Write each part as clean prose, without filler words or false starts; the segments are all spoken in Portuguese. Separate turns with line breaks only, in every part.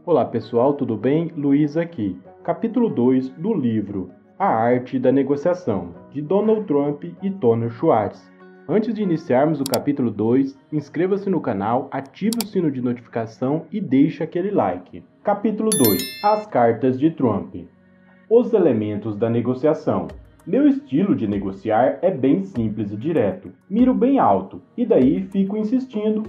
Olá pessoal, tudo bem? Luiz aqui. Capítulo 2 do livro A Arte da Negociação, de Donald Trump e Tony Schwartz. Antes de iniciarmos o capítulo 2, inscreva-se no canal, ative o sino de notificação e deixe aquele like. Capítulo 2 As Cartas de Trump. Os elementos da negociação. Meu estilo de negociar é bem simples e direto. Miro bem alto e daí fico insistindo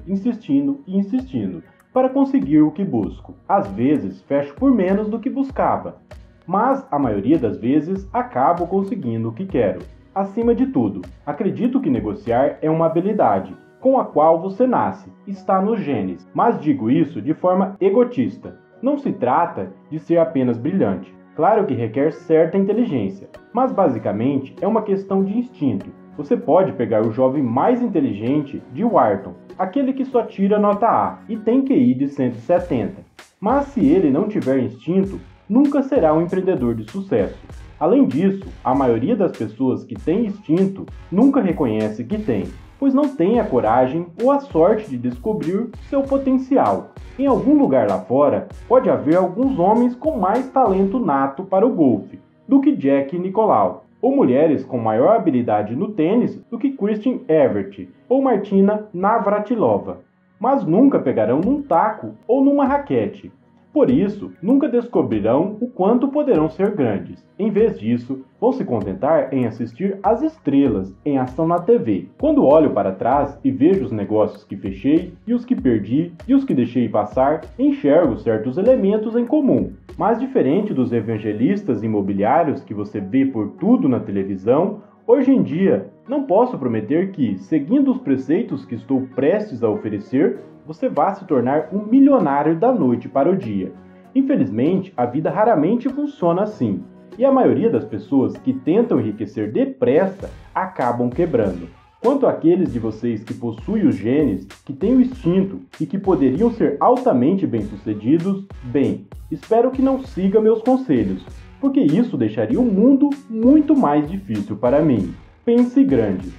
para conseguir o que busco. Às vezes fecho por menos do que buscava, mas a maioria das vezes acabo conseguindo o que quero. Acima de tudo, acredito que negociar é uma habilidade com a qual você nasce, está nos genes, mas digo isso de forma egotista. Não se trata de ser apenas brilhante. Claro que requer certa inteligência, mas basicamente é uma questão de instinto. Você pode pegar o jovem mais inteligente de Wharton, aquele que só tira nota A e tem QI de 170. Mas se ele não tiver instinto, nunca será um empreendedor de sucesso. Além disso, a maioria das pessoas que tem instinto nunca reconhece que tem, pois não tem a coragem ou a sorte de descobrir seu potencial. Em algum lugar lá fora, pode haver alguns homens com mais talento nato para o golfe do que Jack Nicklaus, ou mulheres com maior habilidade no tênis do que Kristen Everett ou Martina Navratilova, mas nunca pegarão num taco ou numa raquete. Por isso, nunca descobrirão o quanto poderão ser grandes. Em vez disso, vão se contentar em assistir às estrelas em ação na TV. Quando olho para trás e vejo os negócios que fechei, e os que perdi, e os que deixei passar, enxergo certos elementos em comum. Mas diferente dos evangelistas imobiliários que você vê por tudo na televisão, hoje em dia, não posso prometer que, seguindo os preceitos que estou prestes a oferecer, você vá se tornar um milionário da noite para o dia. Infelizmente, a vida raramente funciona assim, e a maioria das pessoas que tentam enriquecer depressa acabam quebrando. Quanto àqueles de vocês que possuem os genes, que têm o instinto e que poderiam ser altamente bem-sucedidos, bem, espero que não siga meus conselhos, porque isso deixaria o mundo muito mais difícil para mim. Pense grande.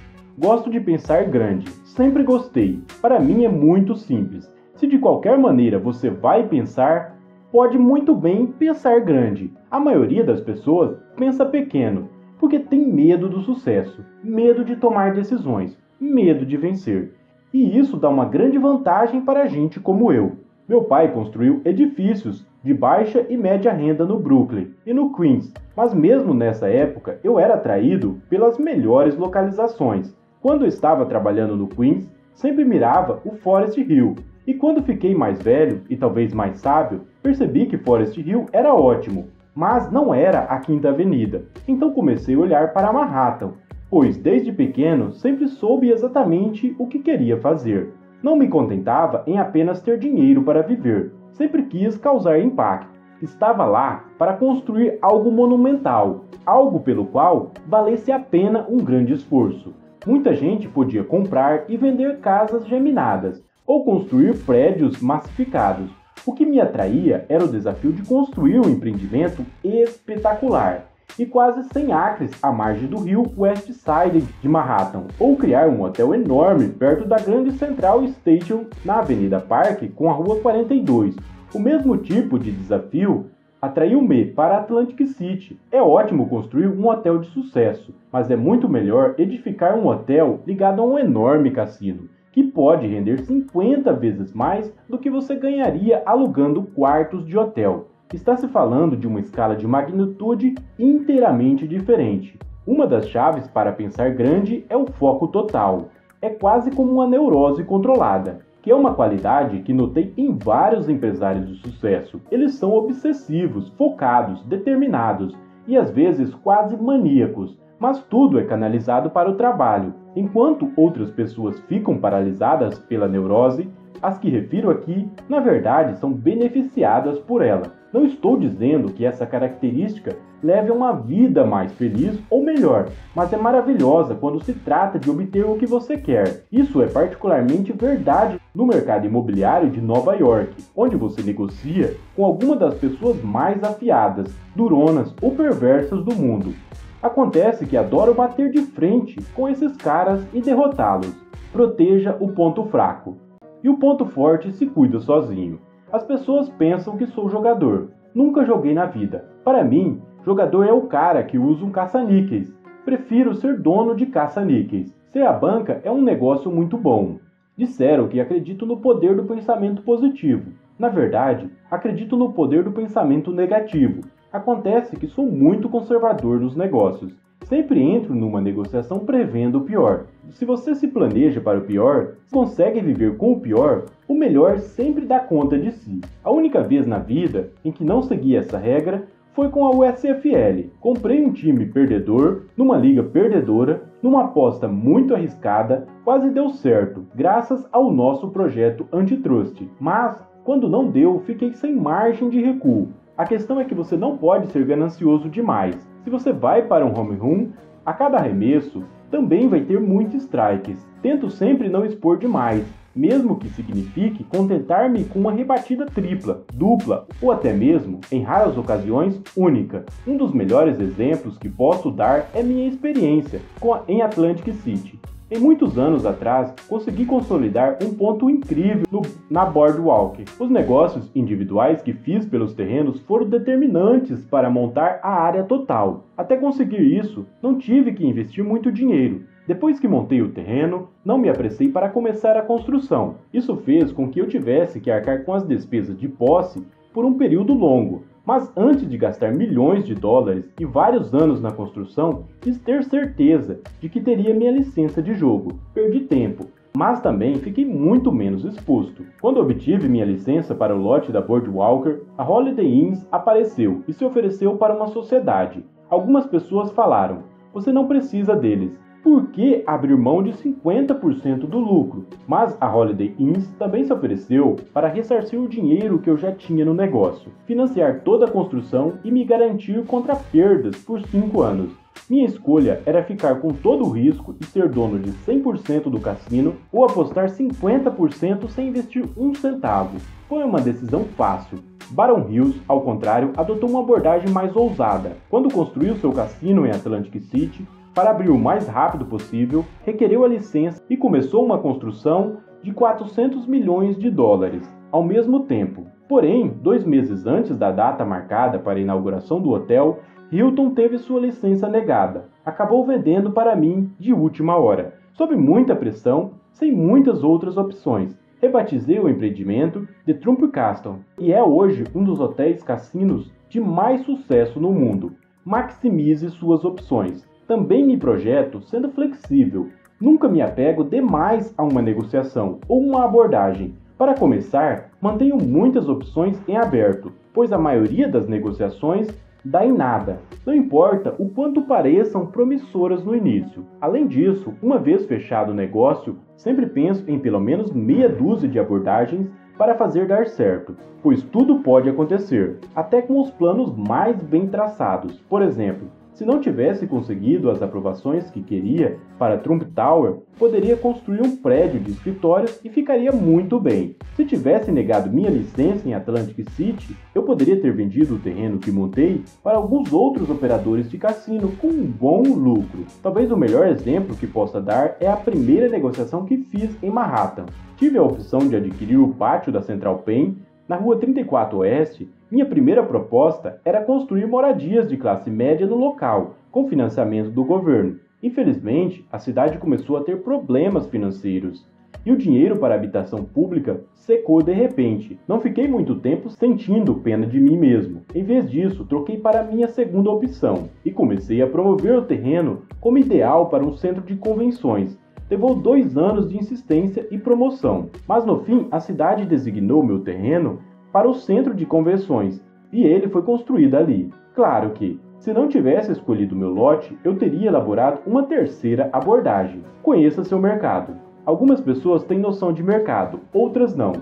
Gosto de pensar grande, sempre gostei. Para mim é muito simples. Se de qualquer maneira você vai pensar, pode muito bem pensar grande. A maioria das pessoas pensa pequeno, porque tem medo do sucesso, medo de tomar decisões, medo de vencer. E isso dá uma grande vantagem para gente como eu. Meu pai construiu edifícios de baixa e média renda no Brooklyn e no Queens, mas mesmo nessa época eu era atraído pelas melhores localizações. Quando eu estava trabalhando no Queens, sempre mirava o Forest Hill, e quando fiquei mais velho e talvez mais sábio, percebi que Forest Hill era ótimo, mas não era a Quinta Avenida. Então comecei a olhar para Manhattan, pois desde pequeno sempre soube exatamente o que queria fazer. Não me contentava em apenas ter dinheiro para viver, sempre quis causar impacto. Estava lá para construir algo monumental, algo pelo qual valesse a pena um grande esforço. Muita gente podia comprar e vender casas geminadas, ou construir prédios massificados. O que me atraía era o desafio de construir um empreendimento espetacular, e quase 100 acres à margem do rio West Side de Manhattan, ou criar um hotel enorme perto da grande Central Station na Avenida Park com a Rua 42. O mesmo tipo de desafio atraiu-me para Atlantic City. É ótimo construir um hotel de sucesso, mas é muito melhor edificar um hotel ligado a um enorme cassino, que pode render 50 vezes mais do que você ganharia alugando quartos de hotel. Está se falando de uma escala de magnitude inteiramente diferente. Uma das chaves para pensar grande é o foco total. É quase como uma neurose controlada, que é uma qualidade que notei em vários empresários de sucesso. Eles são obsessivos, focados, determinados e às vezes quase maníacos, mas tudo é canalizado para o trabalho. Enquanto outras pessoas ficam paralisadas pela neurose, as que refiro aqui, na verdade, são beneficiadas por ela. Não estou dizendo que essa característica leve a uma vida mais feliz ou melhor, mas é maravilhosa quando se trata de obter o que você quer. Isso é particularmente verdade no mercado imobiliário de Nova York, onde você negocia com alguma das pessoas mais afiadas, duronas ou perversas do mundo. Acontece que adoro bater de frente com esses caras e derrotá-los. Proteja o ponto fraco. E o ponto forte se cuida sozinho. As pessoas pensam que sou jogador. Nunca joguei na vida. Para mim, jogador é o cara que usa um caça-níqueis. Prefiro ser dono de caça-níqueis. Ser a banca é um negócio muito bom. Disseram que acredito no poder do pensamento positivo. Na verdade, acredito no poder do pensamento negativo. Acontece que sou muito conservador nos negócios. Sempre entro numa negociação prevendo o pior. Se você se planeja para o pior, consegue viver com o pior, o melhor sempre dá conta de si. A única vez na vida em que não segui essa regra foi com a USFL. Comprei um time perdedor, numa liga perdedora, numa aposta muito arriscada, quase deu certo, graças ao nosso projeto Antitrust. Mas, quando não deu, fiquei sem margem de recuo. A questão é que você não pode ser ganancioso demais. Se você vai para um home run, a cada arremesso também vai ter muitos strikes. Tento sempre não expor demais, mesmo que signifique contentar-me com uma rebatida tripla, dupla ou até mesmo, em raras ocasiões, única. Um dos melhores exemplos que posso dar é minha experiência em Atlantic City. Em muitos anos atrás, consegui consolidar um ponto incrível na Boardwalk. Os negócios individuais que fiz pelos terrenos foram determinantes para montar a área total. Até conseguir isso, não tive que investir muito dinheiro. Depois que montei o terreno, não me apressei para começar a construção. Isso fez com que eu tivesse que arcar com as despesas de posse por um período longo. Mas antes de gastar milhões de dólares e vários anos na construção, quis ter certeza de que teria minha licença de jogo. Perdi tempo, mas também fiquei muito menos exposto. Quando obtive minha licença para o lote da Boardwalker, a Holiday Inns apareceu e se ofereceu para uma sociedade. Algumas pessoas falaram, você não precisa deles. Por que abrir mão de 50% do lucro? Mas a Holiday Inns também se ofereceu para ressarcir o dinheiro que eu já tinha no negócio, financiar toda a construção e me garantir contra perdas por 5 anos. Minha escolha era ficar com todo o risco e ser dono de 100% do cassino ou apostar 50% sem investir um centavo. Foi uma decisão fácil. Baron Hills, ao contrário, adotou uma abordagem mais ousada. Quando construiu seu cassino em Atlantic City, para abrir o mais rápido possível, requereu a licença e começou uma construção de 400 milhões de dólares ao mesmo tempo. Porém, 2 meses antes da data marcada para a inauguração do hotel, Hilton teve sua licença negada. Acabou vendendo para mim de última hora, sob muita pressão, sem muitas outras opções. Rebatizei o empreendimento de Trump Castle e é hoje um dos hotéis cassinos de mais sucesso no mundo. Maximize suas opções. Também me projeto sendo flexível. Nunca me apego demais a uma negociação ou uma abordagem. Para começar, mantenho muitas opções em aberto, pois a maioria das negociações dá em nada, não importa o quanto pareçam promissoras no início. Além disso, uma vez fechado o negócio, sempre penso em pelo menos meia dúzia de abordagens para fazer dar certo, pois tudo pode acontecer, até com os planos mais bem traçados. Por exemplo, se não tivesse conseguido as aprovações que queria para Trump Tower, poderia construir um prédio de escritórios e ficaria muito bem. Se tivesse negado minha licença em Atlantic City, eu poderia ter vendido o terreno que montei para alguns outros operadores de cassino com um bom lucro. Talvez o melhor exemplo que possa dar é a primeira negociação que fiz em Manhattan. Tive a opção de adquirir o pátio da Central Penn, na Rua 34 Oeste. Minha primeira proposta era construir moradias de classe média no local, com financiamento do governo. Infelizmente, a cidade começou a ter problemas financeiros e o dinheiro para a habitação pública secou de repente. Não fiquei muito tempo sentindo pena de mim mesmo. Em vez disso, troquei para minha segunda opção e comecei a promover o terreno como ideal para um centro de convenções. Levou 2 anos de insistência e promoção, mas no fim a cidade designou meu terreno para o centro de convenções e ele foi construído ali. Claro que, se não tivesse escolhido meu lote, eu teria elaborado uma terceira abordagem. Conheça seu mercado. Algumas pessoas têm noção de mercado, outras não.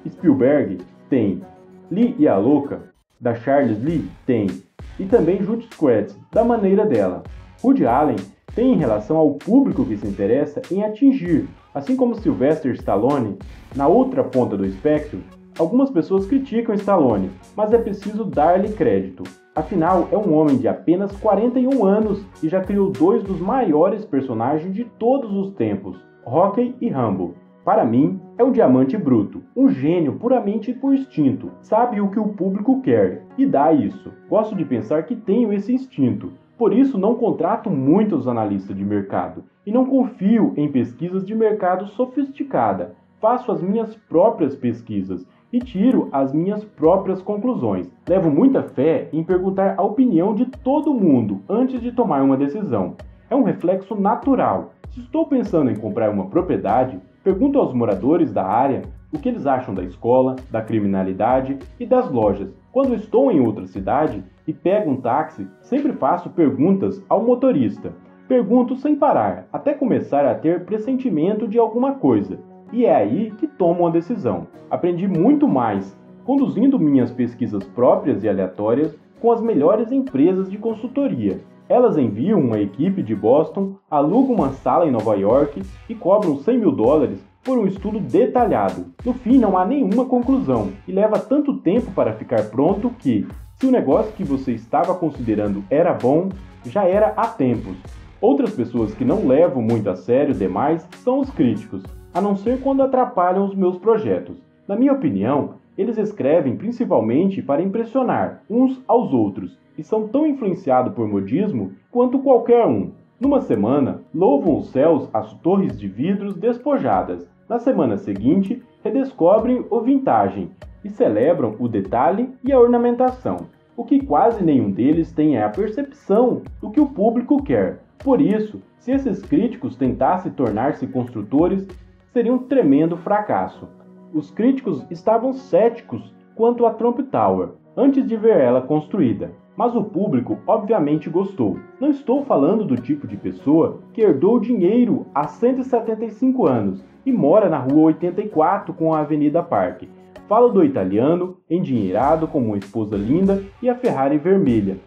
Spielberg tem. Lee Iacocca, da Charles Lee, tem. E também Judith Quest, da maneira dela. Woody Allen tem em relação ao público que se interessa em atingir, assim como Sylvester Stallone. Na outra ponta do espectro, algumas pessoas criticam Stallone, mas é preciso dar-lhe crédito. Afinal, é um homem de apenas 41 anos e já criou 2 dos maiores personagens de todos os tempos, Rocky e Rambo. Para mim, é um diamante bruto, um gênio puramente por instinto, sabe o que o público quer e dá isso. Gosto de pensar que tenho esse instinto, por isso não contrato muitos analistas de mercado e não confio em pesquisas de mercado sofisticada. Faço as minhas próprias pesquisas e tiro as minhas próprias conclusões. Levo muita fé em perguntar a opinião de todo mundo antes de tomar uma decisão. É um reflexo natural. Se estou pensando em comprar uma propriedade, pergunto aos moradores da área o que eles acham da escola, da criminalidade e das lojas. Quando estou em outra cidade e pego um táxi, sempre faço perguntas ao motorista. Pergunto sem parar, até começar a ter pressentimento de alguma coisa. E é aí que tomo uma decisão. Aprendi muito mais conduzindo minhas pesquisas próprias e aleatórias com as melhores empresas de consultoria. Elas enviam uma equipe de Boston, alugam uma sala em Nova York e cobram $100.000 por um estudo detalhado. No fim, não há nenhuma conclusão e leva tanto tempo para ficar pronto que, se o negócio que você estava considerando era bom, já era há tempos. Outras pessoas que não levam muito a sério demais são os críticos, a não ser quando atrapalham os meus projetos. Na minha opinião, eles escrevem principalmente para impressionar uns aos outros e são tão influenciados por modismo quanto qualquer um. Numa semana, louvam os céus as torres de vidros despojadas. Na semana seguinte, redescobrem o vintage e celebram o detalhe e a ornamentação. O que quase nenhum deles tem é a percepção do que o público quer. Por isso, se esses críticos tentassem tornar-se construtores, seria um tremendo fracasso. Os críticos estavam céticos quanto à Trump Tower antes de ver ela construída, mas o público obviamente gostou. Não estou falando do tipo de pessoa que herdou dinheiro há 175 anos e mora na Rua 84 com a Avenida Park. Falo do italiano, endinheirado com uma esposa linda e a Ferrari vermelha.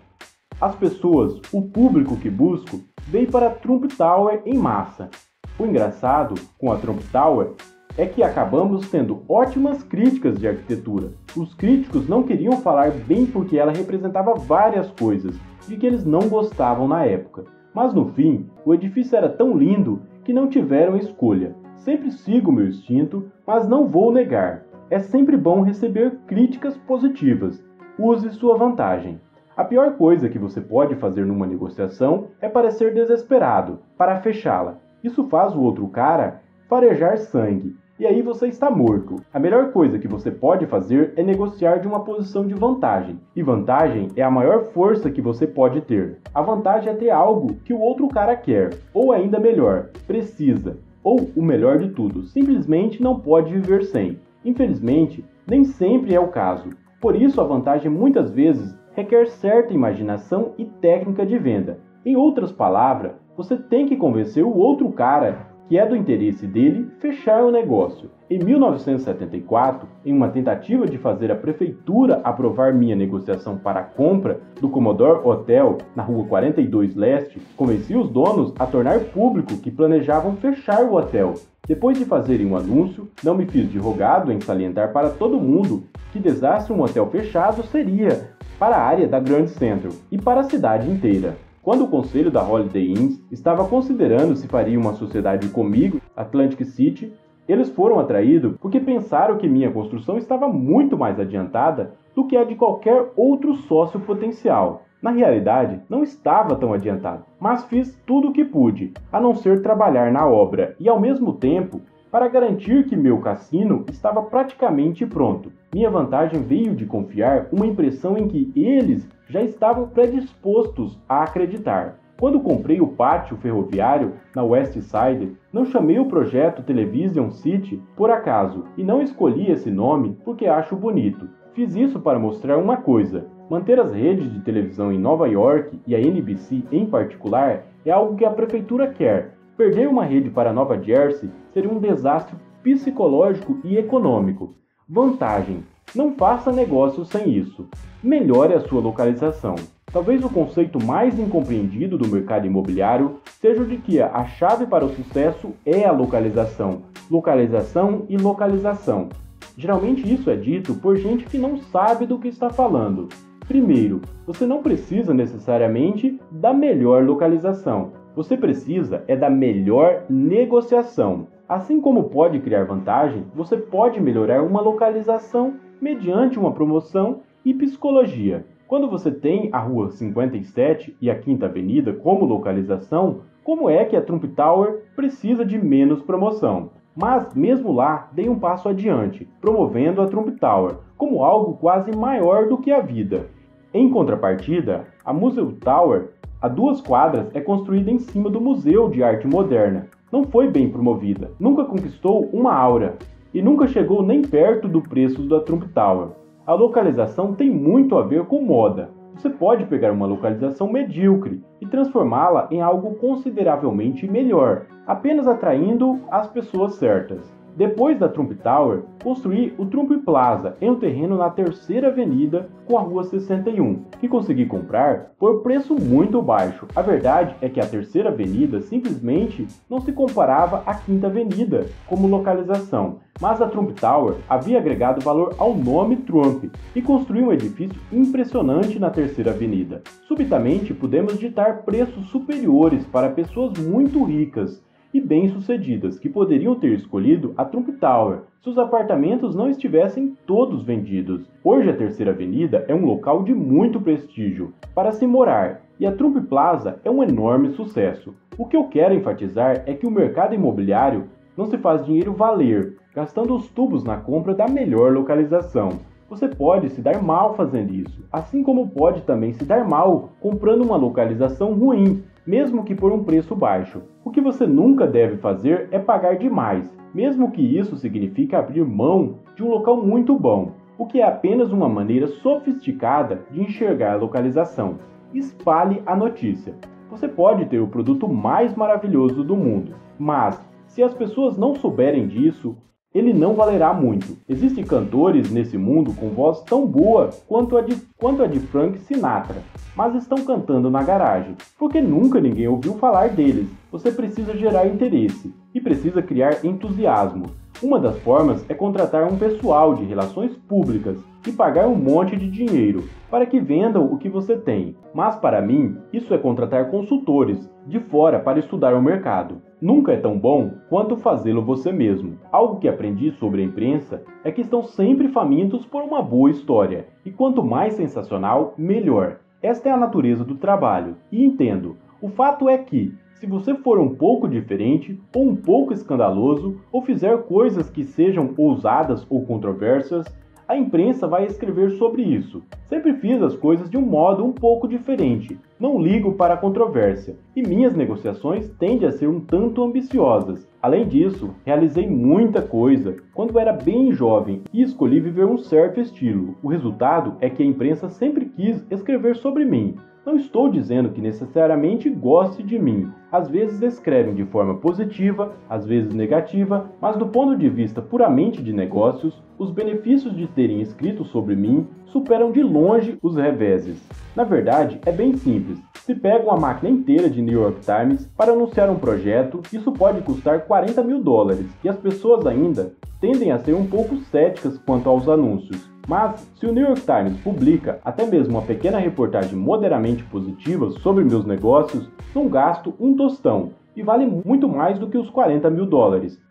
As pessoas, o público que busco, veio para a Trump Tower em massa. O engraçado com a Trump Tower é que acabamos tendo ótimas críticas de arquitetura. Os críticos não queriam falar bem porque ela representava várias coisas de que eles não gostavam na época. Mas no fim, o edifício era tão lindo que não tiveram escolha. Sempre sigo meu instinto, mas não vou negar. É sempre bom receber críticas positivas. Use sua vantagem. A pior coisa que você pode fazer numa negociação é parecer desesperado para fechá-la. Isso faz o outro cara farejar sangue. E aí você está morto. A melhor coisa que você pode fazer é negociar de uma posição de vantagem. E vantagem é a maior força que você pode ter. A vantagem é ter algo que o outro cara quer, ou ainda melhor, precisa, ou o melhor de tudo, simplesmente não pode viver sem. Infelizmente, nem sempre é o caso. Por isso a vantagem muitas vezes requer certa imaginação e técnica de venda. Em outras palavras, você tem que convencer o outro cara que é do interesse dele fechar o negócio. Em 1974, em uma tentativa de fazer a prefeitura aprovar minha negociação para a compra do Commodore Hotel na Rua 42 Leste, convenci os donos a tornar público que planejavam fechar o hotel. Depois de fazerem um anúncio, não me fiz de rogado em salientar para todo mundo que desastre um hotel fechado seria para a área da Grand Central e para a cidade inteira. Quando o conselho da Holiday Inns estava considerando se faria uma sociedade comigo, Atlantic City, eles foram atraídos porque pensaram que minha construção estava muito mais adiantada do que a de qualquer outro sócio potencial. Na realidade, não estava tão adiantado, mas fiz tudo o que pude, a não ser trabalhar na obra e, ao mesmo tempo, para garantir que meu cassino estava praticamente pronto. Minha vantagem veio de confiar uma impressão em que eles já estavam predispostos a acreditar. Quando comprei o pátio ferroviário na West Side, não chamei o projeto Television City por acaso e não escolhi esse nome porque acho bonito. Fiz isso para mostrar uma coisa: manter as redes de televisão em Nova York e a NBC em particular é algo que a prefeitura quer. Perder uma rede para Nova Jersey seria um desastre psicológico e econômico. Vantagem: não faça negócio sem isso. Melhore a sua localização. Talvez o conceito mais incompreendido do mercado imobiliário seja o de que a chave para o sucesso é a localização. Localização e localização. Geralmente isso é dito por gente que não sabe do que está falando. Primeiro, você não precisa necessariamente da melhor localização. Você precisa é da melhor negociação. Assim como pode criar vantagem, você pode melhorar uma localização mediante uma promoção e psicologia. Quando você tem a Rua 57 e a Quinta Avenida como localização, como é que a Trump Tower precisa de menos promoção? Mas, mesmo lá, dei um passo adiante, promovendo a Trump Tower como algo quase maior do que a vida. Em contrapartida, a Museu Tower, a 2 quadras, é construída em cima do Museu de Arte Moderna. Não foi bem promovida, nunca conquistou uma aura e nunca chegou nem perto do preço da Trump Tower. A localização tem muito a ver com moda. Você pode pegar uma localização medíocre e transformá-la em algo consideravelmente melhor, apenas atraindo as pessoas certas. Depois da Trump Tower, construí o Trump Plaza em um terreno na Terceira Avenida com a Rua 61, que consegui comprar por preço muito baixo. A verdade é que a Terceira Avenida simplesmente não se comparava à Quinta Avenida como localização, mas a Trump Tower havia agregado valor ao nome Trump e construiu um edifício impressionante na Terceira Avenida. Subitamente, pudemos ditar preços superiores para pessoas muito ricas e bem-sucedidas que poderiam ter escolhido a Trump Tower se os apartamentos não estivessem todos vendidos. Hoje a Terceira Avenida é um local de muito prestígio para se morar e a Trump Plaza é um enorme sucesso. O que eu quero enfatizar é que o mercado imobiliário não se faz dinheiro valer, gastando os tubos na compra da melhor localização. Você pode se dar mal fazendo isso, assim como pode também se dar mal comprando uma localização ruim, mesmo que por um preço baixo. O que você nunca deve fazer é pagar demais, mesmo que isso signifique abrir mão de um local muito bom, o que é apenas uma maneira sofisticada de enxergar a localização. Espalhe a notícia. Você pode ter o produto mais maravilhoso do mundo, mas se as pessoas não souberem disso, ele não valerá muito. Existem cantores nesse mundo com voz tão boa quanto a de Frank Sinatra, mas estão cantando na garagem, porque nunca ninguém ouviu falar deles. Você precisa gerar interesse e precisa criar entusiasmo. Uma das formas é contratar um pessoal de relações públicas e pagar um monte de dinheiro para que vendam o que você tem. Mas para mim, isso é contratar consultores de fora para estudar o mercado. Nunca é tão bom quanto fazê-lo você mesmo. Algo que aprendi sobre a imprensa é que estão sempre famintos por uma boa história, e quanto mais sensacional, melhor. Esta é a natureza do trabalho, e entendo. O fato é que, se você for um pouco diferente, ou um pouco escandaloso, ou fizer coisas que sejam ousadas ou controversas, a imprensa vai escrever sobre isso. Sempre fiz as coisas de um modo um pouco diferente. Não ligo para a controvérsia. E minhas negociações tendem a ser um tanto ambiciosas. Além disso, realizei muita coisa quando era bem jovem e escolhi viver um certo estilo. O resultado é que a imprensa sempre quis escrever sobre mim. Não estou dizendo que necessariamente goste de mim. Às vezes escrevem de forma positiva, às vezes negativa, mas do ponto de vista puramente de negócios, os benefícios de terem escrito sobre mim superam de longe os reveses. Na verdade, é bem simples. Se pega uma máquina inteira de New York Times para anunciar um projeto, isso pode custar $40 mil, e as pessoas ainda tendem a ser um pouco céticas quanto aos anúncios. Mas, se o New York Times publica até mesmo uma pequena reportagem moderadamente positiva sobre meus negócios, não gasto um tostão e vale muito mais do que os $40 mil.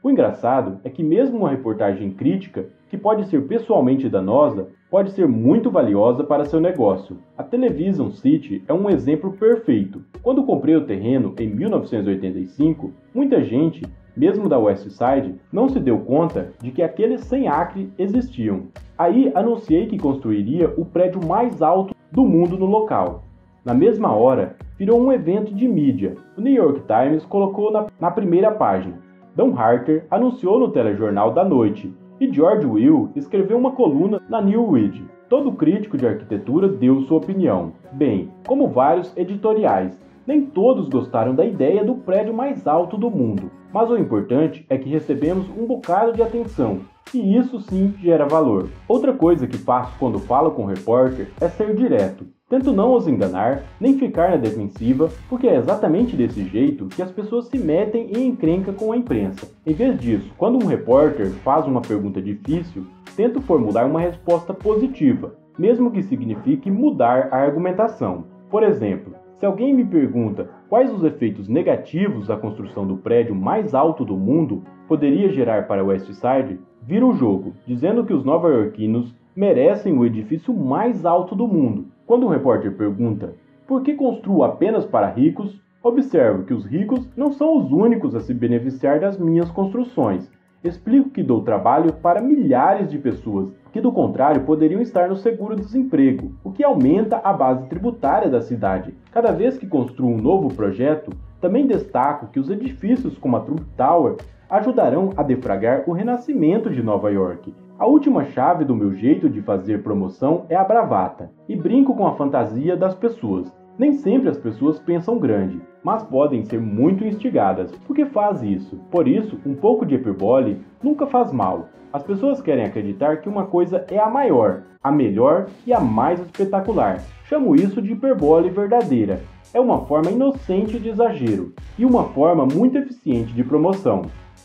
O engraçado é que mesmo uma reportagem crítica, que pode ser pessoalmente danosa, pode ser muito valiosa para seu negócio. A Television City é um exemplo perfeito. Quando comprei o terreno em 1985, muita gente, mesmo da West Side, não se deu conta de que aqueles 100 acres existiam. Aí anunciei que construiria o prédio mais alto do mundo no local. Na mesma hora, virou um evento de mídia. O New York Times colocou na primeira página. Don Harter anunciou no telejornal da noite e George Will escreveu uma coluna na New Read. Todo crítico de arquitetura deu sua opinião. Bem, como vários editoriais, nem todos gostaram da ideia do prédio mais alto do mundo. Mas o importante é que recebemos um bocado de atenção, e isso sim gera valor. Outra coisa que faço quando falo com o repórter é ser direto. Tento não os enganar, nem ficar na defensiva, porque é exatamente desse jeito que as pessoas se metem em encrenca com a imprensa. Em vez disso, quando um repórter faz uma pergunta difícil, tento formular uma resposta positiva, mesmo que signifique mudar a argumentação. Por exemplo, Se alguém me pergunta quais os efeitos negativos a construção do prédio mais alto do mundo poderia gerar para West Side, viro o jogo, dizendo que os nova-iorquinos merecem o edifício mais alto do mundo. Quando um repórter pergunta por que construo apenas para ricos, observo que os ricos não são os únicos a se beneficiar das minhas construções. Explico que dou trabalho para milhares de pessoas que, do contrário, poderiam estar no seguro-desemprego, o que aumenta a base tributária da cidade. Cada vez que construo um novo projeto, também destaco que os edifícios como a Trump Tower ajudarão a deflagrar o renascimento de Nova York. A última chave do meu jeito de fazer promoção é a bravata, e brinco com a fantasia das pessoas. Nem sempre as pessoas pensam grande, mas podem ser muito instigadas. Por que faz isso? Por isso, um pouco de hiperbole nunca faz mal. As pessoas querem acreditar que uma coisa é a maior, a melhor e a mais espetacular. Chamo isso de hiperbole verdadeira. É uma forma inocente de exagero e uma forma muito eficiente de promoção.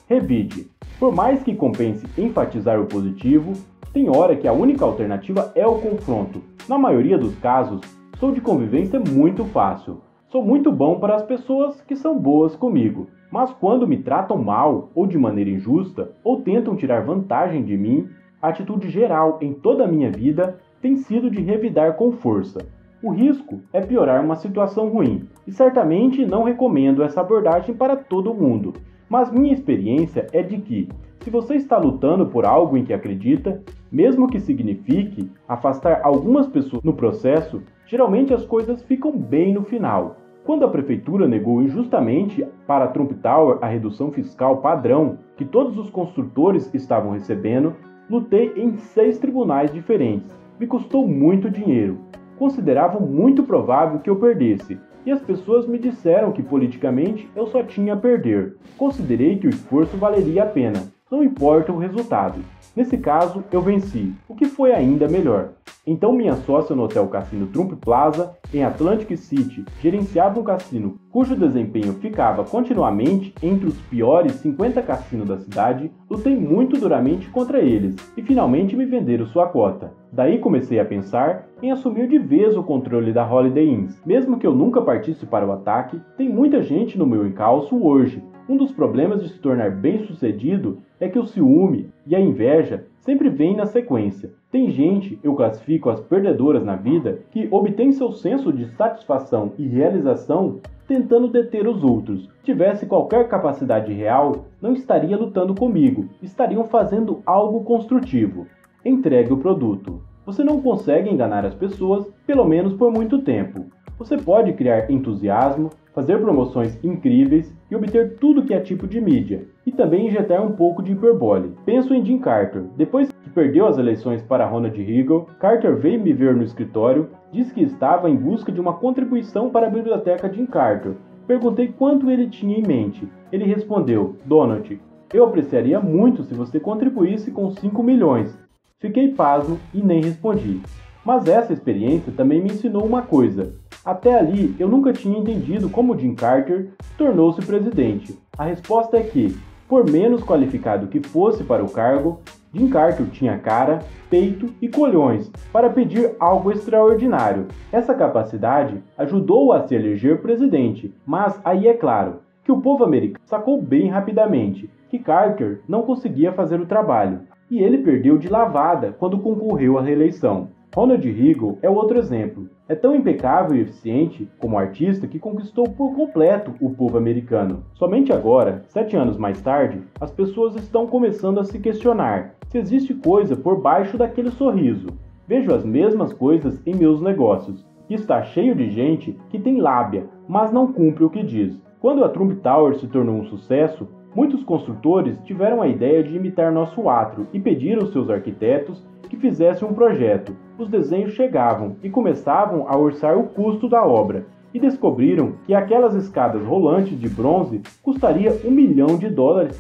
Revide. Por mais que compense enfatizar o positivo, tem hora que a única alternativa é o confronto. Na maioria dos casos, sou de convivência muito fácil. Sou muito bom para as pessoas que são boas comigo. Mas quando me tratam mal ou de maneira injusta ou tentam tirar vantagem de mim, a atitude geral em toda a minha vida tem sido de revidar com força. O risco é piorar uma situação ruim, e certamente não recomendo essa abordagem para todo mundo. Mas minha experiência é de que, se você está lutando por algo em que acredita, mesmo que signifique afastar algumas pessoas no processo, geralmente as coisas ficam bem no final. Quando a prefeitura negou injustamente para a Trump Tower a redução fiscal padrão que todos os construtores estavam recebendo, lutei em 6 tribunais diferentes. Me custou muito dinheiro. Consideravam muito provável que eu perdesse, e as pessoas me disseram que politicamente eu só tinha a perder. Considerei que o esforço valeria a pena, não importa o resultado. Nesse caso, eu venci, o que foi ainda melhor. Então minha sócia no Hotel Cassino Trump Plaza, em Atlantic City, gerenciava um cassino cujo desempenho ficava continuamente entre os piores 50 cassinos da cidade. Lutei muito duramente contra eles e finalmente me venderam sua cota. Daí comecei a pensar em assumir de vez o controle da Holiday Inn. Mesmo que eu nunca partisse para o ataque, tem muita gente no meu encalço hoje. Um dos problemas de se tornar bem-sucedido é que o ciúme e a inveja sempre vêm na sequência. Tem gente, eu classifico as perdedoras na vida, que obtém seu senso de satisfação e realização tentando deter os outros. Se tivesse qualquer capacidade real, não estaria lutando comigo, estariam fazendo algo construtivo. Entregue o produto. Você não consegue enganar as pessoas, pelo menos por muito tempo. Você pode criar entusiasmo, fazer promoções incríveis e obter tudo que é tipo de mídia, e também injetar um pouco de hiperbole. Penso em Jim Carter. Depois que perdeu as eleições para Ronald Reagan, Carter veio me ver no escritório, disse que estava em busca de uma contribuição para a biblioteca Jim Carter. Perguntei quanto ele tinha em mente. Ele respondeu: Donald, eu apreciaria muito se você contribuísse com 5 milhões. Fiquei pasmo e nem respondi. Mas essa experiência também me ensinou uma coisa. Até ali, eu nunca tinha entendido como Jim Carter tornou-se presidente. A resposta é que, por menos qualificado que fosse para o cargo, Jim Carter tinha cara, peito e colhões para pedir algo extraordinário. Essa capacidade ajudou-o a se eleger presidente, mas aí é claro que o povo americano sacou bem rapidamente que Carter não conseguia fazer o trabalho, e ele perdeu de lavada quando concorreu à reeleição. Ronald Reagan é outro exemplo. É tão impecável e eficiente como artista que conquistou por completo o povo americano. Somente agora, 7 anos mais tarde, as pessoas estão começando a se questionar se existe coisa por baixo daquele sorriso. Vejo as mesmas coisas em meus negócios, e está cheio de gente que tem lábia, mas não cumpre o que diz. Quando a Trump Tower se tornou um sucesso, muitos construtores tiveram a ideia de imitar nosso átrio e pediram aos seus arquitetos que fizessem um projeto. Os desenhos chegavam e começavam a orçar o custo da obra, e descobriram que aquelas escadas rolantes de bronze custaria $1 milhão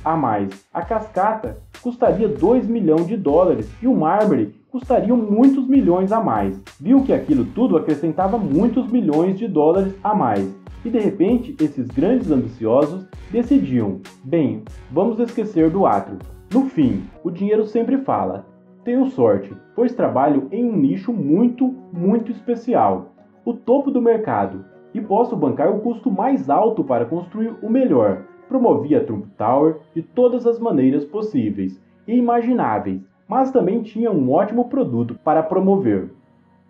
a mais, a cascata custaria $2 milhões e o mármore custaria muitos milhões a mais. Viu que aquilo tudo acrescentava muitos milhões de dólares a mais. E de repente, esses grandes ambiciosos decidiam: bem, vamos esquecer do átrio. No fim, o dinheiro sempre fala. Tenho sorte, pois trabalho em um nicho muito especial, o topo do mercado. e posso bancar o custo mais alto para construir o melhor. Promovia a Trump Tower de todas as maneiras possíveis e imagináveis, mas também tinha um ótimo produto para promover.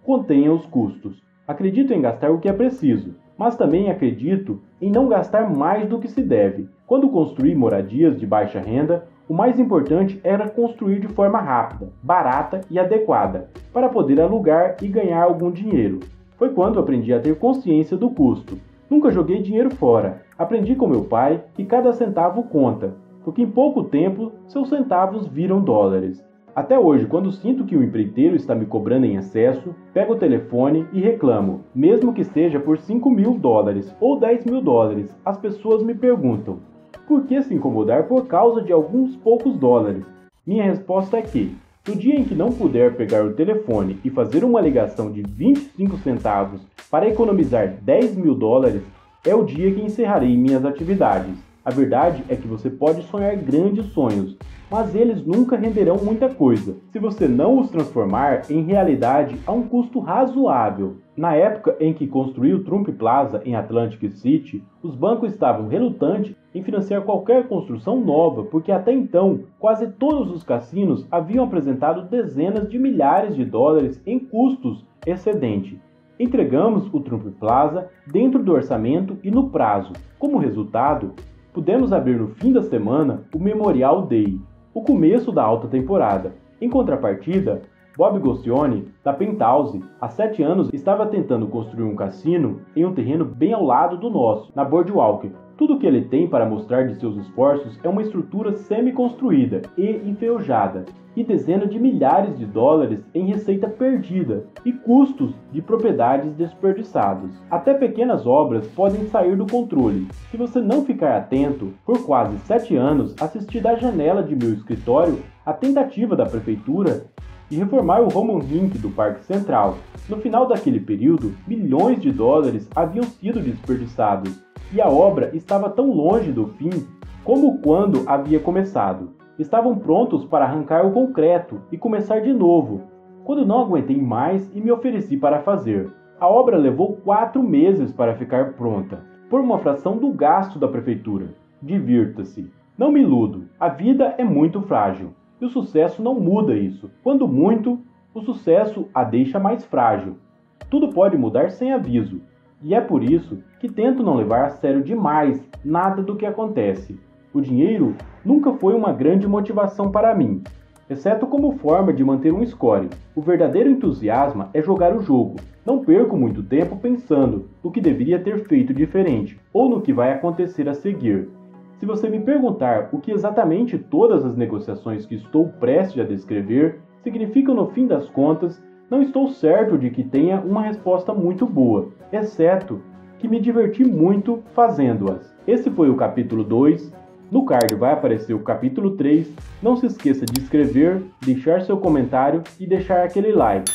Contenha os custos. Acredito em gastar o que é preciso, mas também acredito em não gastar mais do que se deve. Quando construí moradias de baixa renda, o mais importante era construir de forma rápida, barata e adequada, para poder alugar e ganhar algum dinheiro. Foi quando aprendi a ter consciência do custo. Nunca joguei dinheiro fora. Aprendi com meu pai que cada centavo conta, porque em pouco tempo seus centavos viram dólares. Até hoje, quando sinto que o empreiteiro está me cobrando em excesso, pego o telefone e reclamo, mesmo que seja por $5.000 ou $10.000. As pessoas me perguntam: por que se incomodar por causa de alguns poucos dólares? Minha resposta é que, no dia em que não puder pegar o telefone e fazer uma ligação de 25 centavos para economizar $10.000, é o dia que encerrarei minhas atividades. A verdade é que você pode sonhar grandes sonhos, mas eles nunca renderão muita coisa, se você não os transformar em realidade a um custo razoável. Na época em que construí o Trump Plaza em Atlantic City, os bancos estavam relutantes em financiar qualquer construção nova, porque até então quase todos os cassinos haviam apresentado dezenas de milhares de dólares em custos excedente. Entregamos o Trump Plaza dentro do orçamento e no prazo. Como resultado, pudemos abrir no fim da semana o Memorial Day, o começo da alta temporada. Em contrapartida, Bob Goscione, da Penthouse, há 7 anos estava tentando construir um cassino em um terreno bem ao lado do nosso, na Boardwalk. Tudo o que ele tem para mostrar de seus esforços é uma estrutura semi-construída e enferrujada, e dezenas de milhares de dólares em receita perdida e custos de propriedades desperdiçados. Até pequenas obras podem sair do controle. Se você não ficar atento, por quase 7 anos assisti da janela de meu escritório a tentativa da prefeitura de reformar o home rink do Parque Central. No final daquele período, milhões de dólares haviam sido desperdiçados e a obra estava tão longe do fim como quando havia começado. Estavam prontos para arrancar o concreto e começar de novo, quando não aguentei mais e me ofereci para fazer. A obra levou 4 meses para ficar pronta, por uma fração do gasto da prefeitura. Divirta-se. Não me iludo, a vida é muito frágil, e o sucesso não muda isso. Quando muito, o sucesso a deixa mais frágil. Tudo pode mudar sem aviso, e é por isso que tento não levar a sério demais nada do que acontece. O dinheiro nunca foi uma grande motivação para mim, exceto como forma de manter um score. O verdadeiro entusiasmo é jogar o jogo. Não perco muito tempo pensando no que deveria ter feito diferente, ou no que vai acontecer a seguir. Se você me perguntar o que exatamente todas as negociações que estou prestes a descrever significam no fim das contas, não estou certo de que tenha uma resposta muito boa, exceto que me diverti muito fazendo-as. Esse foi o capítulo 2. No card vai aparecer o capítulo 3. Não se esqueça de escrever, deixar seu comentário e deixar aquele like.